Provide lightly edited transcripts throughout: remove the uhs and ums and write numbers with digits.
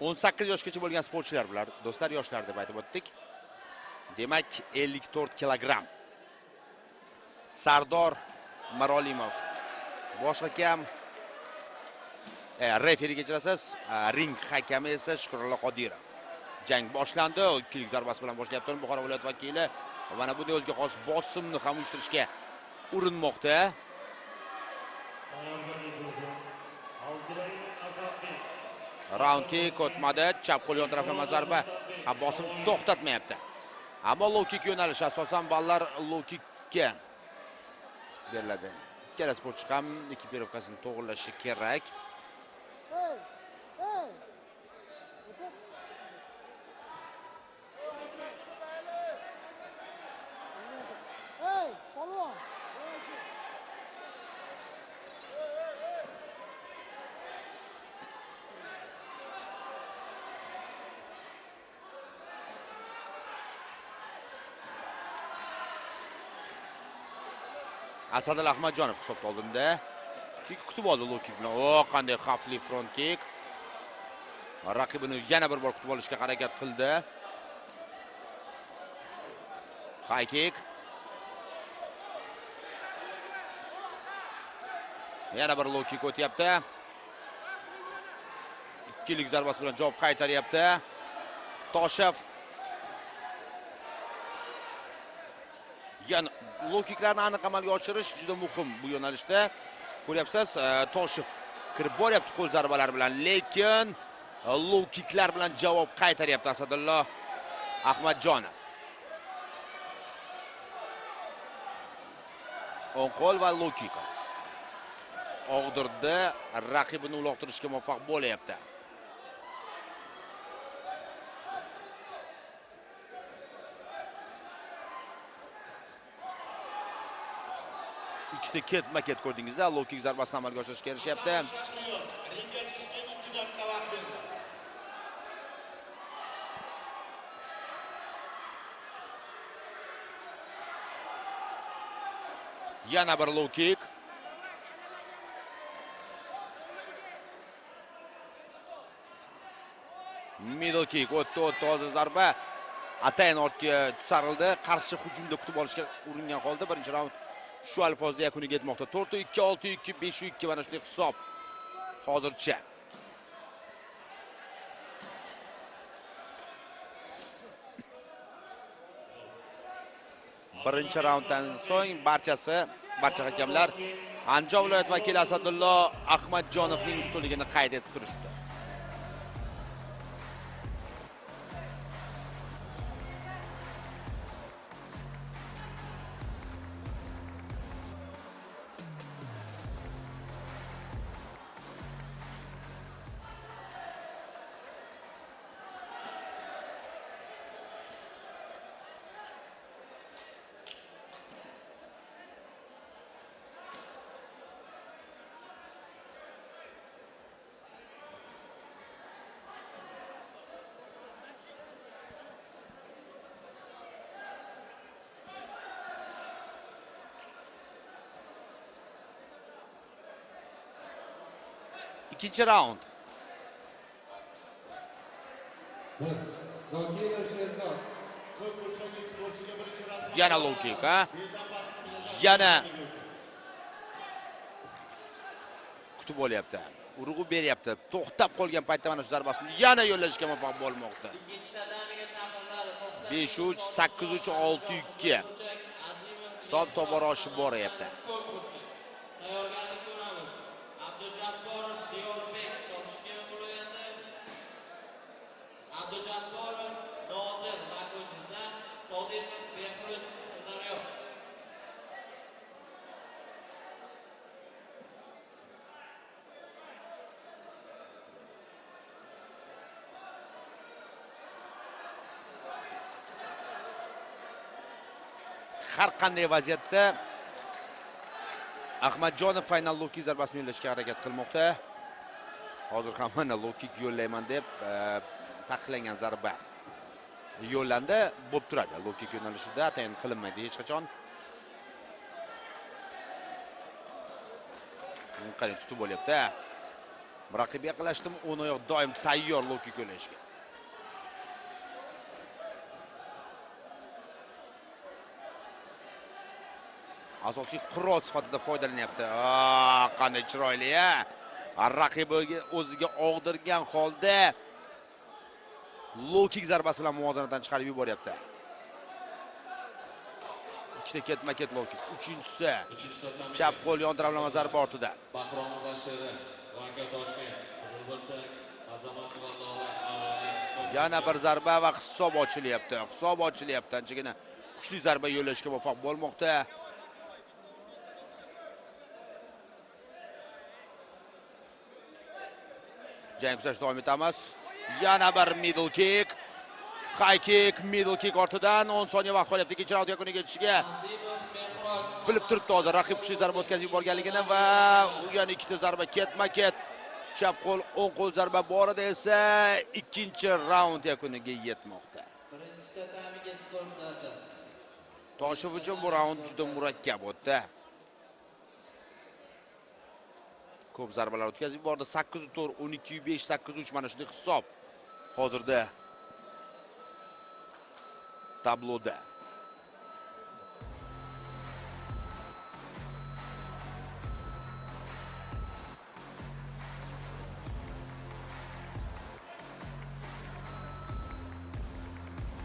18 yoshgacha bo'lgan sportchilar bular. Do'stlar, yoshlar deb aytib o'tdik. Demak, 54 kilogramm. Sardor Marolimov. Bosh hakam referi kechirasiz, ring hakami esa Shukrullo Qodirov. Jang boshlandi. Ikkilik zarbasi bilan boshlayapti Buxoro viloyat vakili. Mana bunday o'ziga xos bosimni ham uyushtirishga urinmoqda. Round kick o'tmadi. Chap qo'l yon taraflama zarba. Bosim to'xtatmayapti. Ammo low kick yo'nalishi asosan ballar low kickga beriladi. Ikkala sportchi ham ekipirovkasini to'g'irlashi kerak. Asadil Ahmadjonov hisobda oldinda. Kick kutib oldi low kick bilan. O, qanday xavfli front kick. Raqibini yana bir bor kutib olishga harakat qildi. High kick. Yana bir low kick o'tyapti. Ikkilik zarbasi bilan javob qaytaryapti. Toshev. Yana low kicklarni aniq amalga oshirish juda muhim bu yo'nalishda. Ko'ryapsiz, Toshev kirib boryapti qo'l zarbalari bilan, lekin low kicklar bilan javob qaytaryapti Asadullo Ahmadjonov. O'ng qo'l va low kick. Og'dirdi, raqibini uloqtirishga muvaffaq bo'lyapti. Ikkita ketma-ket ko'rdingiz-a, low kick zarbasini amalga oshirishga erishyapti. Yana bir low kick. Middle kick o'tdi, hozir zarba atayin ortga tusarildi. Qarshi hujumda kutib olishga uringan holda birinchi raund shu alfozda yakuniga yetmoqda. 4-2, 6-2, 5-2 mana shunday hisob hozircha. Birinchi raunddan so'ng barcha hakamlar Andijon viloyat vakili Asadullo Ahmadjonovning ustunligini qayd etib turishdi. İkinci round. Yana low kick, ha? Yana kutib olyapti. Urg'u beryapti. To'xtab qolgan paytda mana shu zarbasini yana yo'llashga muvaffaq bo'lmoqda. 5-3, 8-3, 6-2. Hisob tobora oshib boryapti. Har qanday vaziyatda Ahmadjonov final low kick zarbasini yo'llashga harakat qilmoqda. Hozir ham mana low kick yo'llayman deb taqiqlangan zarba yo'llandi, bo'lib turadi. Low kick yo'nalishida atayin qilinmaydi hech qachon. Qanday tutib bo'lyapti. Raqib yaqinlashdimi, o'ng oyoq doim tayyor low-kick yo'lashga. Asosiy qurol sifatida foydalanyapti. Qanday chiroyli-a. Raqibiga o'ziga og'dirgan holda low-kick zarbasi bilan muvozanatdan chiqarib yuboryapti. Ikkita ketma-ket low-kick. Uchinchisi chap qo'l yon taraflama zarba ortida. Yana bir zarba va hisob ochilyapti. Hisob ochilyapti. Anchagina kuchli zarba yo'llashga muvaffaq bo'lmoqda. Jang kuzatish davom etamiz. Yana bir middle kick. High kick, middle kick ortidan 10 soniya vaqt qolyapti. Ikkinchi raund yakuniga yetishiga. Bilib turibdi hozir raqib kuchli zarba o'tkazib yuborganligini va yana ikkita zarba ketma-ket. Chap qo'l, o'ng qo'l zarba borida esa ikkinchi raund yakuniga yetmoqda. Toshev uchun bu raund juda murakkab o'tdi. Ko'p zarbalar o'tkazib yubordi. 8-4, 12-5, 8-3 mana shunday hisob hozirda tabloda.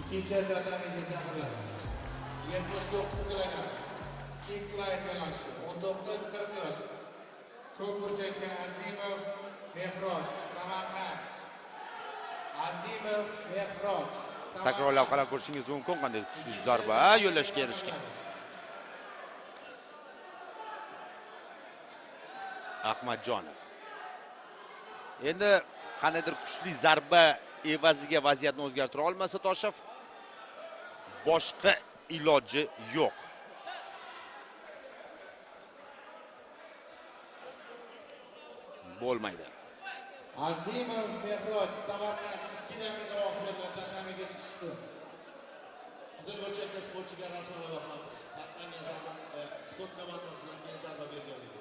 İkinci tatamiga chaqiriladi. 79 kilogram. Kick light yo'nalishi 19-40 yosh. Ko'p burchakka Azimov, Mehroj, Samarqand. Azimov, Mehroj. Takrorlab qarab ko'rishingiz mumkin qanday kuchli zarba yo'llashga erishgan. Ahmadjonov. Endi qandaydir kuchli zarba evaziga vaziyatni o'zgartira olmasa Toshev, boshqa iloji yo'q. Bo'lmaydi. Azimov, Mehroj, Samarqand 2 daqiqa oxirida tatamiga chiqishdi. Hozir burchakda sportchiga rasman ogohlantiramiz. Taqqangan zarba sport komandasidan keyin zarba berganligi.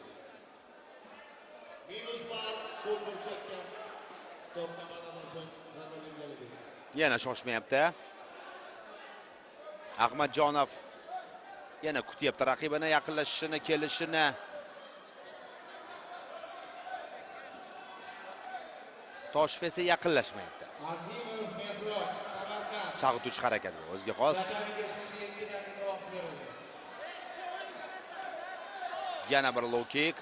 Minus ball qo'l burchakka sport komandasidan so'ng zarba berganligi. Yana shoshmayapti. Ahmadjonov yana kutyapti raqibini yaqinlashishini, kelishini. Toshev esa yaqinlashmayapti. Azimov, Mehroj, Samarqand. Chalg'ituvchi harakat bu o'ziga xos. Tatamiga chiqishga 2 daqiqa vaqt berildi. Yana bir low kick.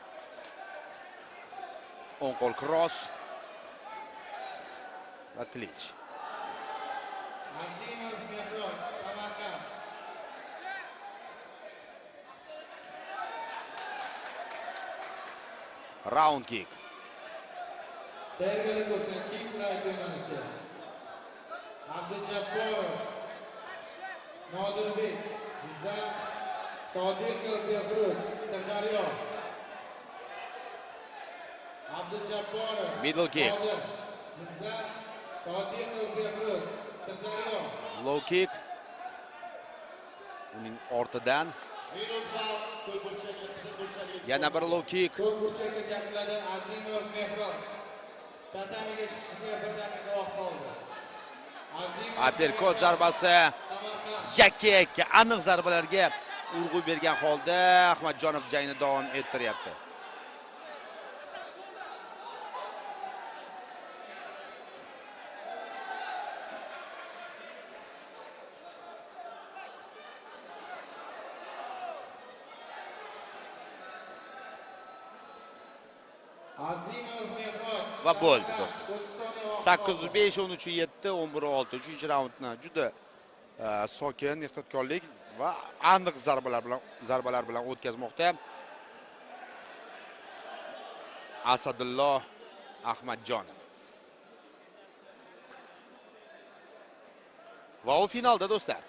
O'ng qo'l cross. Va klich. Azimov, Mehroj, Samarqand. Round kick. Tayyorgarlik ko'rsin, kick light yo'nalishi. Abdujabborov, Nodirbek, Jizzax, Sodiqov, Behruz, Sirdaryo. Abdujabborov, Middle kick. Nodir, Jizzax, Sodiqov, Behruz, Sirdaryo. Low kick. Uning ortidan Minus ball qo'l burchakka, qizil burchakka. yana bir low kick. Ko'p burchakka chaqiriladi Azimov, Mehroj. Tatamiga chiqishga 1 daqiqa vaqt qoldi. Azimov, Uppercut zarbasi Samarqand. yakka-yakka aniq zarbalarga urg'u bergan holda Ahmadjonov jangni davom ettiryapti. Azimov, Mehroj. Va bo'ldi do'stlar. 8-5, 8-5, 13-7, 11-6. 3-raundni juda sokin, ehtiyotkorlik va aniq zarbalar bilan o'tkazmoqda. Asadullo Ahmadjonov. Va u finalda do'stlar.